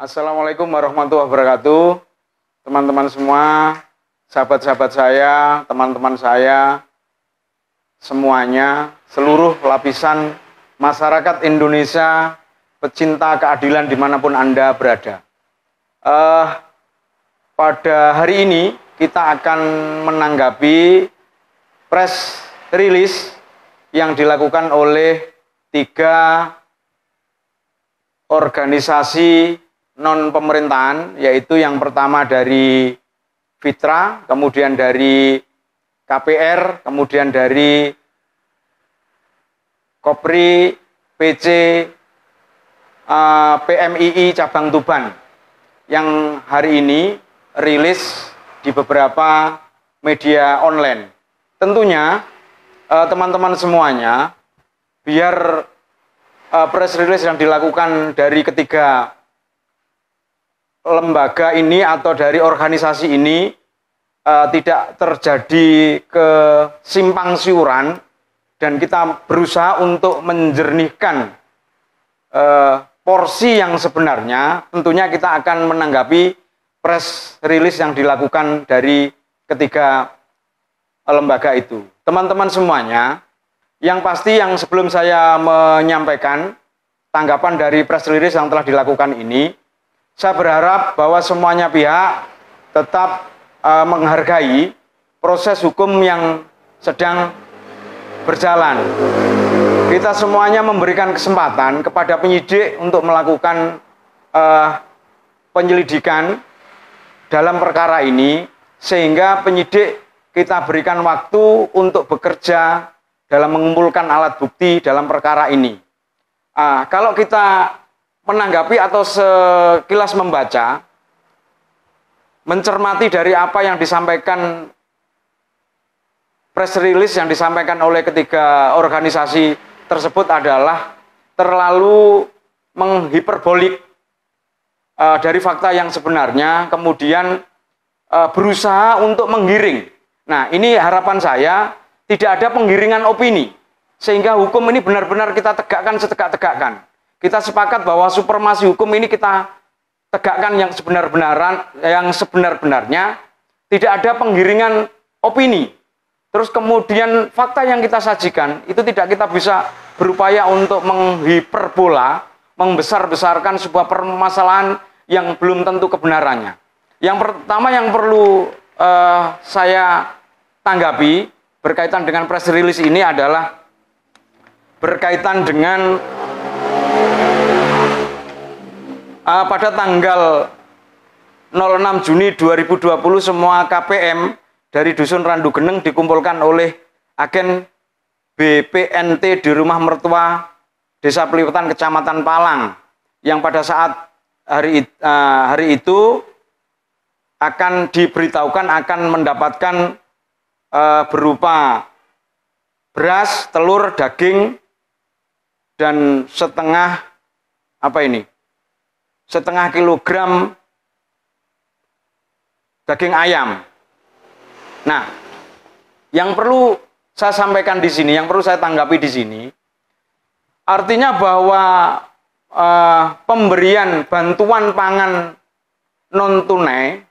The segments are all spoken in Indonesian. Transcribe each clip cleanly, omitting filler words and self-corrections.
Assalamualaikum warahmatullahi wabarakatuh. Teman-teman semua, sahabat-sahabat saya, teman-teman saya, semuanya, seluruh lapisan masyarakat Indonesia, pecinta keadilan dimanapun Anda berada. Pada hari ini kita akan menanggapi press release yang dilakukan oleh 3 organisasi non-pemerintahan, yaitu yang pertama dari Fitra, kemudian dari KPR, kemudian dari Kopri, PC, PMII Cabang Tuban, yang hari ini rilis di beberapa media online. Tentunya teman-teman semuanya, biar press release yang dilakukan dari ketiga lembaga ini atau dari organisasi ini tidak terjadi kesimpang siuran, dan kita berusaha untuk menjernihkan porsi yang sebenarnya. Tentunya kita akan menanggapi press release yang dilakukan dari ketiga lembaga itu. Teman-teman semuanya, yang pasti yang sebelum saya menyampaikan tanggapan dari press release yang telah dilakukan ini, saya berharap bahwa semuanya pihak tetap menghargai proses hukum yang sedang berjalan. Kita semuanya memberikan kesempatan kepada penyidik untuk melakukan penyelidikan dalam perkara ini, sehingga penyidik kita berikan waktu untuk bekerja dalam mengumpulkan alat bukti dalam perkara ini. Kalau kita menanggapi atau sekilas membaca, mencermati dari apa yang disampaikan press release yang disampaikan oleh ketiga organisasi tersebut adalah terlalu menghiperbolik dari fakta yang sebenarnya, kemudian berusaha untuk menggiring. Nah, ini harapan saya tidak ada penggiringan opini, sehingga hukum ini benar-benar kita tegakkan setegak-tegakkan. Kita sepakat bahwa supremasi hukum ini kita tegakkan yang sebenar-benarnya, tidak ada penggiringan opini. Terus kemudian fakta yang kita sajikan itu tidak kita bisa berupaya untuk menghiperbola, membesar-besarkan sebuah permasalahan yang belum tentu kebenarannya. Yang pertama yang perlu saya tanggapi berkaitan dengan press release ini adalah berkaitan dengan pada tanggal 06 Juni 2020 semua KPM dari Dusun Randu Geneng dikumpulkan oleh agen BPNT di rumah mertua Desa Peliwetan Kecamatan Palang, yang pada saat hari itu akan diberitahukan akan mendapatkan berupa beras, telur, daging, dan setengah kilogram daging ayam. Nah, yang perlu saya sampaikan di sini, yang perlu saya tanggapi di sini, artinya bahwa pemberian bantuan pangan non tunai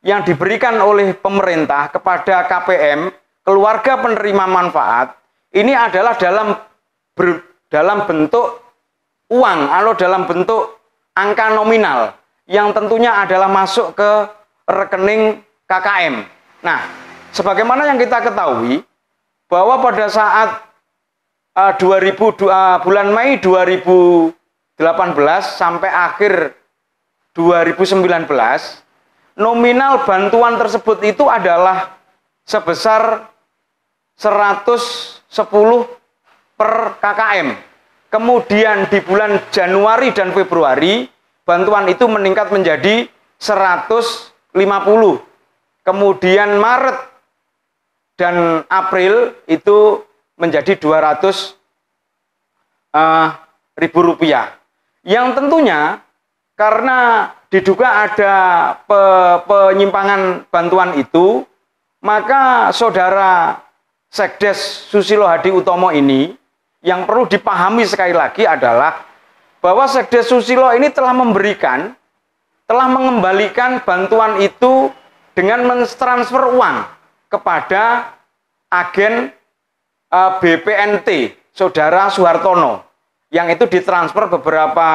yang diberikan oleh pemerintah kepada KPM, keluarga penerima manfaat, ini adalah dalam bentuk uang atau dalam bentuk angka nominal yang tentunya adalah masuk ke rekening KKM. Nah, sebagaimana yang kita ketahui bahwa pada saat bulan Mei 2018 sampai akhir 2019, nominal bantuan tersebut itu adalah sebesar 110 per KKM. Kemudian di bulan Januari dan Februari, bantuan itu meningkat menjadi 150. Kemudian Maret dan April itu menjadi 200.000 rupiah. Yang tentunya karena diduga ada penyimpangan bantuan itu, maka saudara Sekdes Susilo Hadi Utomo ini, yang perlu dipahami sekali lagi adalah bahwa Sekdes Susilo ini telah memberikan telah mengembalikan bantuan itu dengan mentransfer uang kepada agen BPNT, Saudara Suhartono, yang itu ditransfer beberapa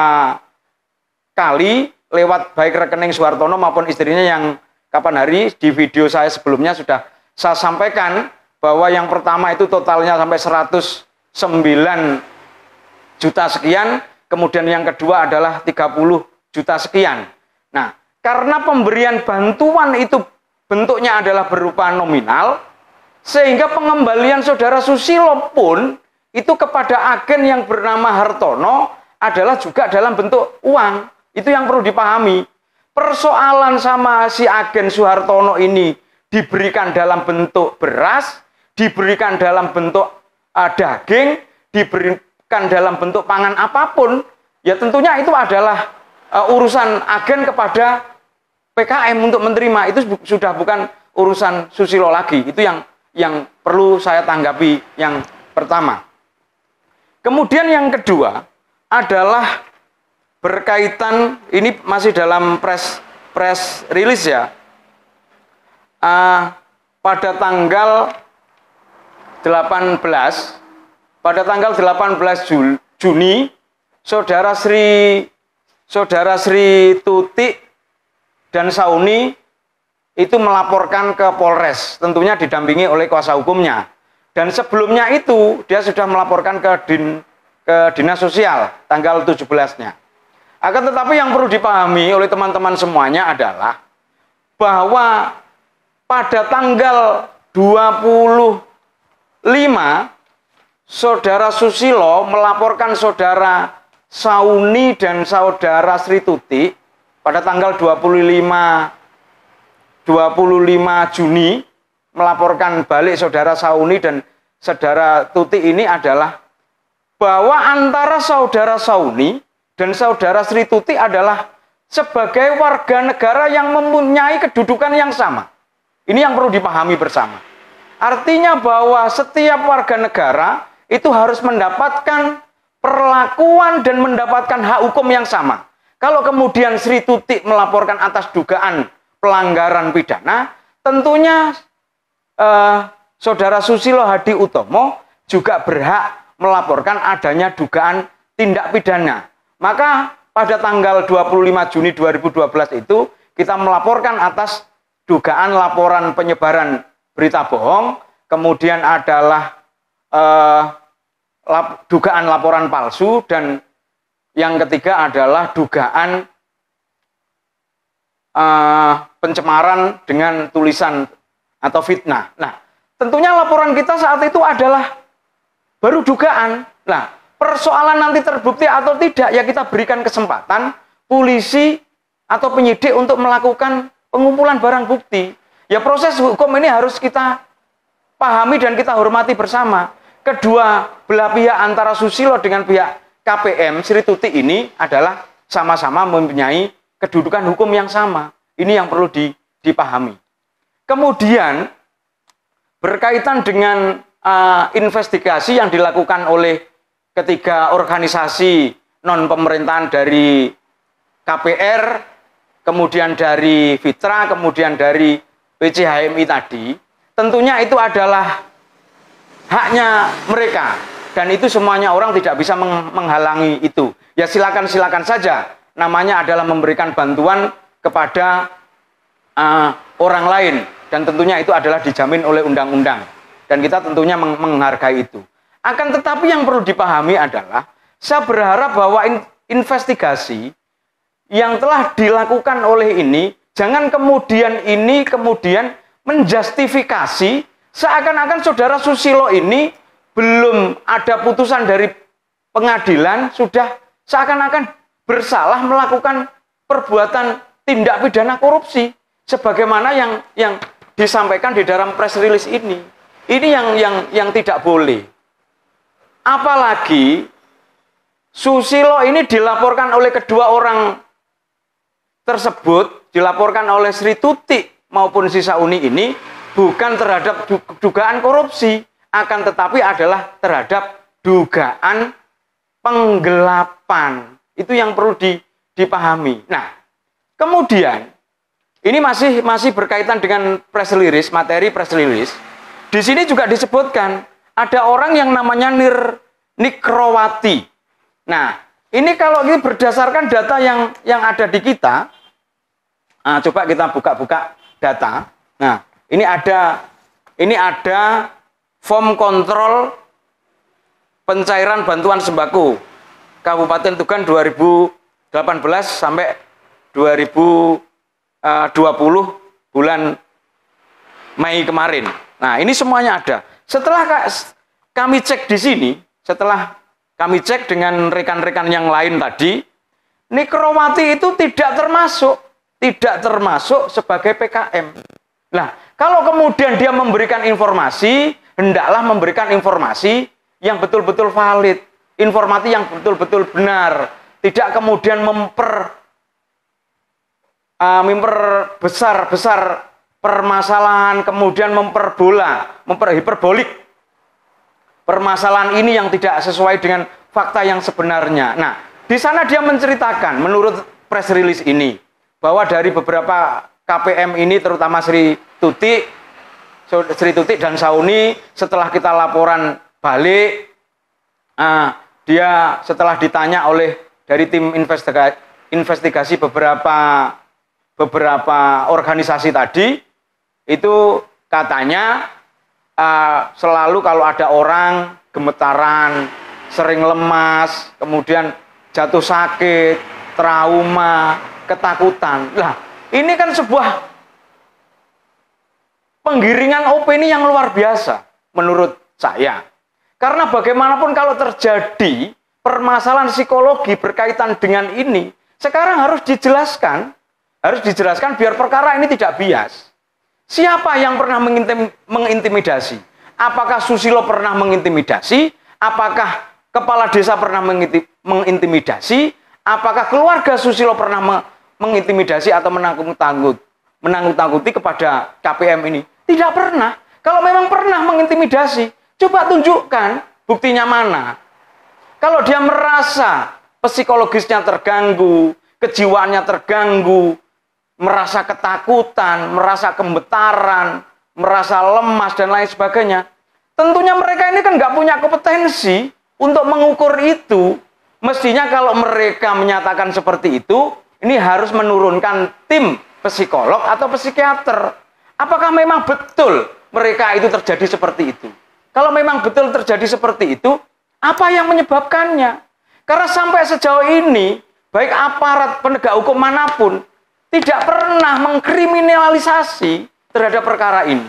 kali lewat baik rekening Suhartono maupun istrinya, yang kapan hari di video saya sebelumnya sudah saya sampaikan bahwa yang pertama itu totalnya sampai 109 juta sekian, kemudian yang kedua adalah 30 juta sekian. Nah, karena pemberian bantuan itu bentuknya adalah berupa nominal, sehingga pengembalian Saudara Susilo pun itu kepada agen yang bernama Hartono adalah juga dalam bentuk uang. Itu yang perlu dipahami. Persoalan sama si agen Suhartono ini diberikan dalam bentuk beras, diberikan dalam bentuk daging, diberikan dalam bentuk pangan apapun, ya tentunya itu adalah urusan agen kepada PKM untuk menerima. Itu sudah bukan urusan Susilo lagi. Itu yang perlu saya tanggapi yang pertama. Kemudian yang kedua adalah berkaitan, ini masih dalam press release ya, pada tanggal 18 Juni, Saudara Sri Tuti dan Sauni itu melaporkan ke Polres, tentunya didampingi oleh kuasa hukumnya. Dan sebelumnya itu dia sudah melaporkan ke Dinas Sosial tanggal 17-nya. Akan tetapi yang perlu dipahami oleh teman-teman semuanya adalah bahwa pada tanggal 25 Saudara Susilo melaporkan Saudara Sauni dan Saudara Sri Tuti pada tanggal 25 Juni melaporkan balik Saudara Sauni dan Saudara Tuti ini adalah bahwa antara Saudara Sauni dan Saudara Sri Tuti adalah sebagai warga negara yang mempunyai kedudukan yang sama. Ini yang perlu dipahami bersama. Artinya bahwa setiap warga negara itu harus mendapatkan perlakuan dan mendapatkan hak hukum yang sama. Kalau kemudian Sri Tuti melaporkan atas dugaan pelanggaran pidana, tentunya Saudara Susilo Hadi Utomo juga berhak melaporkan adanya dugaan tindak pidana. Maka pada tanggal 25 Juni 2012 itu kita melaporkan atas dugaan laporan penyebaran berita bohong, kemudian adalah dugaan laporan palsu, dan yang ketiga adalah dugaan pencemaran dengan tulisan atau fitnah. Nah, tentunya laporan kita saat itu adalah baru dugaan. Nah, persoalan nanti terbukti atau tidak, ya kita berikan kesempatan polisi atau penyidik untuk melakukan pengumpulan barang bukti. Ya proses hukum ini harus kita pahami dan kita hormati bersama. Kedua belah pihak antara Susilo dengan pihak KPM Sri Tuti ini adalah sama-sama mempunyai kedudukan hukum yang sama. Ini yang perlu dipahami. Kemudian berkaitan dengan investigasi yang dilakukan oleh ketiga organisasi non-pemerintahan dari KPR, kemudian dari Fitra, kemudian dari PCHMI tadi, tentunya itu adalah haknya mereka, dan itu semuanya orang tidak bisa menghalangi itu. Ya silakan saja, namanya adalah memberikan bantuan kepada orang lain, dan tentunya itu adalah dijamin oleh undang-undang, dan kita tentunya menghargai itu. Akan tetapi yang perlu dipahami adalah, saya berharap bahwa investigasi yang telah dilakukan oleh ini, jangan kemudian menjustifikasi seakan-akan Saudara Susilo ini belum ada putusan dari pengadilan, sudah seakan-akan bersalah melakukan perbuatan tindak pidana korupsi, sebagaimana yang disampaikan di dalam press release ini. Ini yang tidak boleh. Apalagi Susilo ini dilaporkan oleh kedua orang tersebut, dilaporkan oleh Sri Tuti maupun si Sauni ini bukan terhadap dugaan korupsi, akan tetapi adalah terhadap dugaan penggelapan. Itu yang perlu dipahami. Nah, Kemudian, ini masih berkaitan dengan press release, materi press release. Di sini juga disebutkan ada orang yang namanya Nikrawati. Nah, ini kalau ini berdasarkan data yang ada di kita, nah, coba kita buka-buka data. Nah, ini ada form kontrol pencairan bantuan sembako Kabupaten Tuban 2018 sampai 2020 bulan Mei kemarin. Nah, ini semuanya ada. Setelah kami cek di sini, setelah kami cek dengan rekan-rekan yang lain tadi, Nikrawati itu tidak termasuk sebagai PKM. Nah, kalau kemudian dia memberikan informasi, hendaklah memberikan informasi yang betul-betul valid, informasi yang betul-betul benar, tidak kemudian memperbesar permasalahan, kemudian memperhiperbolik permasalahan ini yang tidak sesuai dengan fakta yang sebenarnya. Nah, di sana dia menceritakan menurut press release ini bahwa dari beberapa KPM ini, terutama Sri Tuti dan Sauni, setelah kita laporan balik, dia setelah ditanya oleh dari tim investigasi beberapa organisasi tadi, itu katanya selalu kalau ada orang gemetaran, sering lemas, kemudian jatuh sakit, trauma, ketakutan. Lah, ini kan sebuah penggiringan opini yang luar biasa menurut saya. Karena bagaimanapun kalau terjadi permasalahan psikologi berkaitan dengan ini, sekarang harus dijelaskan biar perkara ini tidak bias. Siapa yang pernah mengintimidasi? Apakah Susilo pernah mengintimidasi? Apakah kepala desa pernah mengintimidasi? Apakah keluarga Susilo pernah mengintimidasi atau menanggut-tangguti kepada KPM ini? Tidak pernah. Kalau memang pernah mengintimidasi, coba tunjukkan buktinya mana. Kalau dia merasa psikologisnya terganggu, kejiwaannya terganggu, merasa ketakutan, merasa gemetaran, merasa lemas, dan lain sebagainya, tentunya mereka ini kan nggak punya kompetensi untuk mengukur itu. Mestinya kalau mereka menyatakan seperti itu, ini harus menurunkan tim psikolog atau psikiater. Apakah memang betul mereka itu terjadi seperti itu? Kalau memang betul terjadi seperti itu, apa yang menyebabkannya? Karena sampai sejauh ini, baik aparat penegak hukum manapun, tidak pernah mengkriminalisasi terhadap perkara ini.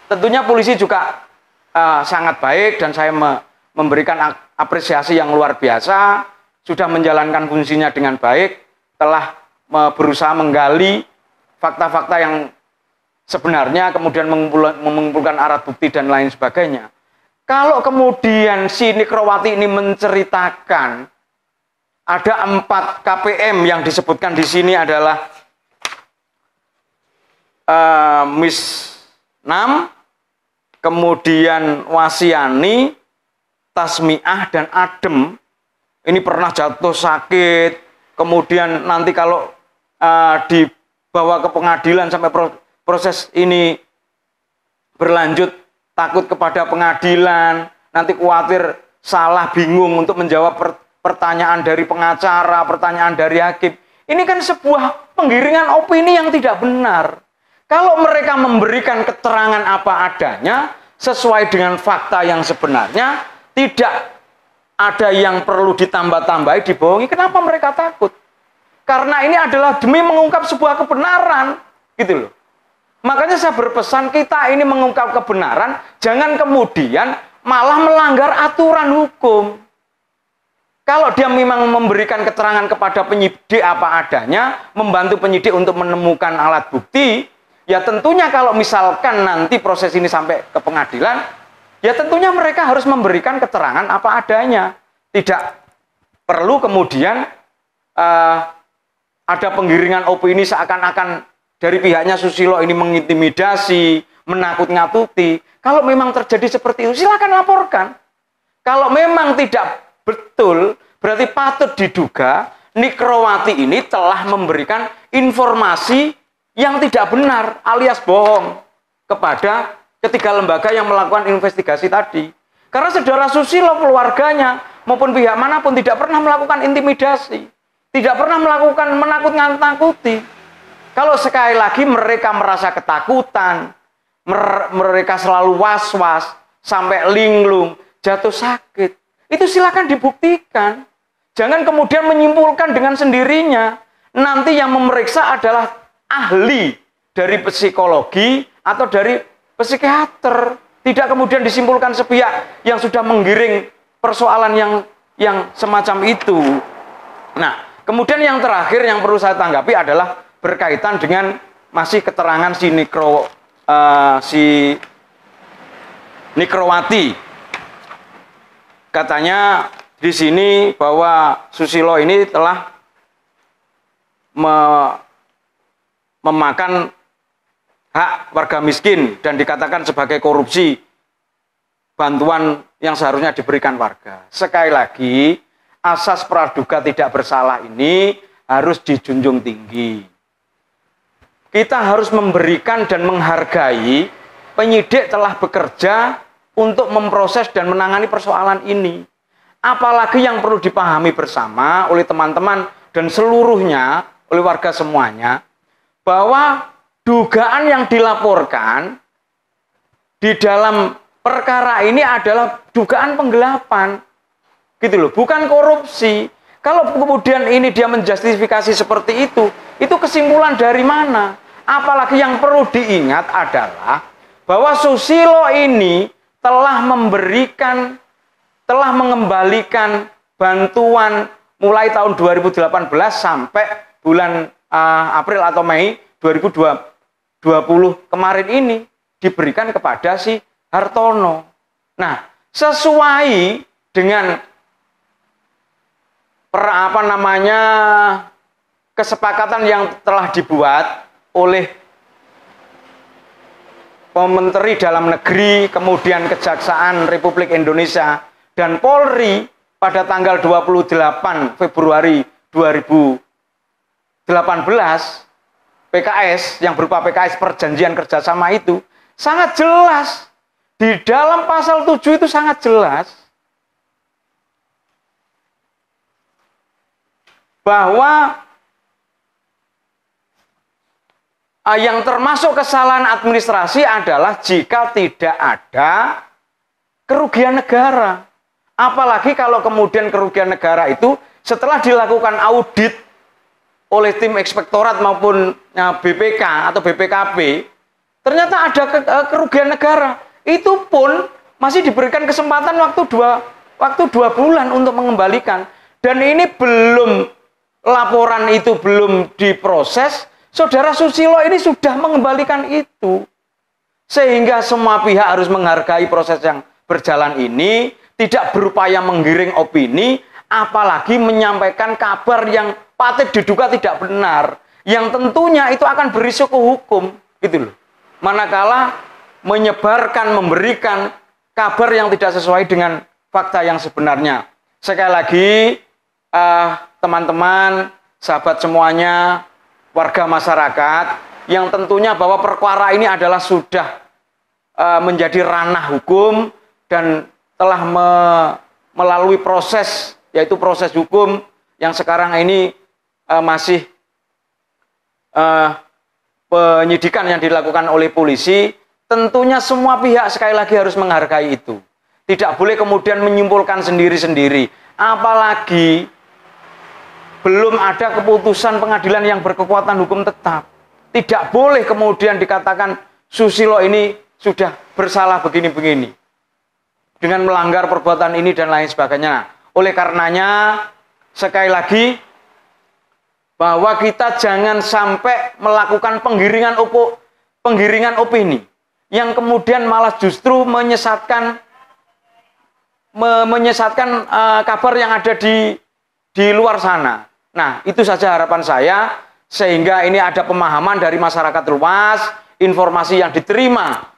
Tentunya polisi juga sangat baik, dan saya memberikan apresiasi yang luar biasa, sudah menjalankan fungsinya dengan baik, telah berusaha menggali fakta-fakta yang sebenarnya, kemudian mengumpulkan alat bukti dan lain sebagainya. Kalau kemudian si Nikrawati ini menceritakan ada 4 KPM yang disebutkan di sini adalah Miss Nam, kemudian Wasiani, Tasmiah, dan Adem. Ini pernah jatuh sakit, kemudian nanti kalau dibawa ke pengadilan sampai proses ini berlanjut, takut kepada pengadilan, nanti khawatir salah, bingung untuk menjawab pertanyaan dari pengacara, pertanyaan dari hakim. Ini kan sebuah penggiringan opini yang tidak benar. Kalau mereka memberikan keterangan apa adanya, sesuai dengan fakta yang sebenarnya, tidak ada yang perlu ditambah-tambahi, dibohongi. Kenapa mereka takut? Karena ini adalah demi mengungkap sebuah kebenaran, gitu loh. Makanya saya berpesan, kita ini mengungkap kebenaran, jangan kemudian malah melanggar aturan hukum. Kalau dia memang memberikan keterangan kepada penyidik apa adanya, membantu penyidik untuk menemukan alat bukti, ya tentunya kalau misalkan nanti proses ini sampai ke pengadilan, ya tentunya mereka harus memberikan keterangan apa adanya. Tidak perlu kemudian ada penggiringan opini seakan-akan dari pihaknya Susilo ini mengintimidasi, menakut-nakuti. Kalau memang terjadi seperti itu, silakan laporkan. Kalau memang tidak betul, berarti patut diduga Nikrowati ini telah memberikan informasi yang tidak benar alias bohong kepada ketiga lembaga yang melakukan investigasi tadi. Karena saudara Susilo, keluarganya maupun pihak manapun tidak pernah melakukan intimidasi, tidak pernah melakukan menakut-nakuti. Kalau sekali lagi mereka merasa ketakutan, mereka selalu was-was, sampai linglung, jatuh sakit, itu silakan dibuktikan. Jangan kemudian menyimpulkan dengan sendirinya. Nanti yang memeriksa adalah ahli dari psikologi atau dari psikiater. Tidak kemudian disimpulkan sepihak yang sudah menggiring persoalan yang semacam itu. Nah, kemudian yang terakhir yang perlu saya tanggapi adalah berkaitan dengan masih keterangan si Nikrowati. Katanya di sini bahwa Susilo ini telah memakan hak warga miskin dan dikatakan sebagai korupsi bantuan yang seharusnya diberikan warga. Sekali lagi, asas praduga tidak bersalah ini harus dijunjung tinggi. Kita harus memberikan dan menghargai penyidik telah bekerja untuk memproses dan menangani persoalan ini. Apalagi yang perlu dipahami bersama oleh teman-teman dan seluruhnya, oleh warga semuanya, bahwa dugaan yang dilaporkan di dalam perkara ini adalah dugaan penggelapan. Gitu loh, bukan korupsi. Kalau kemudian ini dia menjustifikasi seperti itu kesimpulan dari mana? Apalagi yang perlu diingat adalah bahwa Susilo ini telah mengembalikan bantuan mulai tahun 2018 sampai bulan April atau Mei 2020 kemarin ini diberikan kepada si Hartono. Nah, sesuai dengan kesepakatan yang telah dibuat oleh Menteri Dalam Negeri, kemudian Kejaksaan Republik Indonesia dan Polri pada tanggal 28 Februari 2018, PKS yang berupa PKS perjanjian kerjasama itu sangat jelas. Di dalam pasal 7 itu sangat jelas bahwa yang termasuk kesalahan administrasi adalah jika tidak ada kerugian negara. Apalagi kalau kemudian kerugian negara itu setelah dilakukan audit oleh tim inspektorat maupun BPK atau BPKP, ternyata ada kerugian negara. Itu pun masih diberikan kesempatan waktu dua bulan untuk mengembalikan. Dan ini laporan itu belum diproses, Saudara Susilo ini sudah mengembalikan itu. Sehingga semua pihak harus menghargai proses yang berjalan ini, tidak berupaya menggiring opini, apalagi menyampaikan kabar yang patut diduga tidak benar, yang tentunya itu akan berisiko hukum, gitu loh. Manakala memberikan kabar yang tidak sesuai dengan fakta yang sebenarnya. Sekali lagi, teman-teman, sahabat semuanya, warga masyarakat, yang tentunya bahwa perkara ini adalah sudah menjadi ranah hukum dan telah melalui proses, yaitu proses hukum yang sekarang ini masih penyidikan yang dilakukan oleh polisi. Tentunya semua pihak sekali lagi harus menghargai itu. Tidak boleh kemudian menyimpulkan sendiri-sendiri. Apalagi belum ada keputusan pengadilan yang berkekuatan hukum tetap. Tidak boleh kemudian dikatakan Susilo ini sudah bersalah begini-begini dengan melanggar perbuatan ini dan lain sebagainya. Nah, oleh karenanya sekali lagi bahwa kita jangan sampai melakukan penggiringan opini yang kemudian malah justru menyesatkan kabar yang ada di luar sana. Nah, itu saja harapan saya, sehingga ini ada pemahaman dari masyarakat luas, informasi yang diterima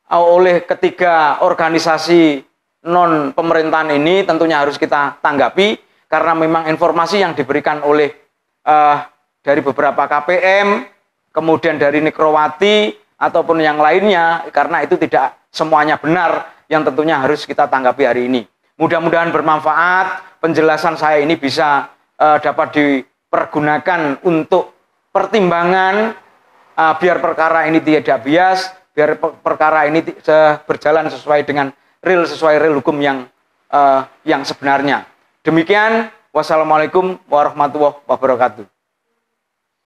oleh ketiga organisasi non-pemerintahan ini tentunya harus kita tanggapi, karena memang informasi yang diberikan oleh dari beberapa KPM, kemudian dari Nikrowati ataupun yang lainnya, karena itu tidak semuanya benar yang tentunya harus kita tanggapi hari ini. Mudah-mudahan bermanfaat, penjelasan saya ini bisa dapat dipergunakan untuk pertimbangan, biar perkara ini tidak bias, biar perkara ini berjalan sesuai dengan sesuai real hukum yang sebenarnya. Demikian, wassalamualaikum warahmatullahi wabarakatuh.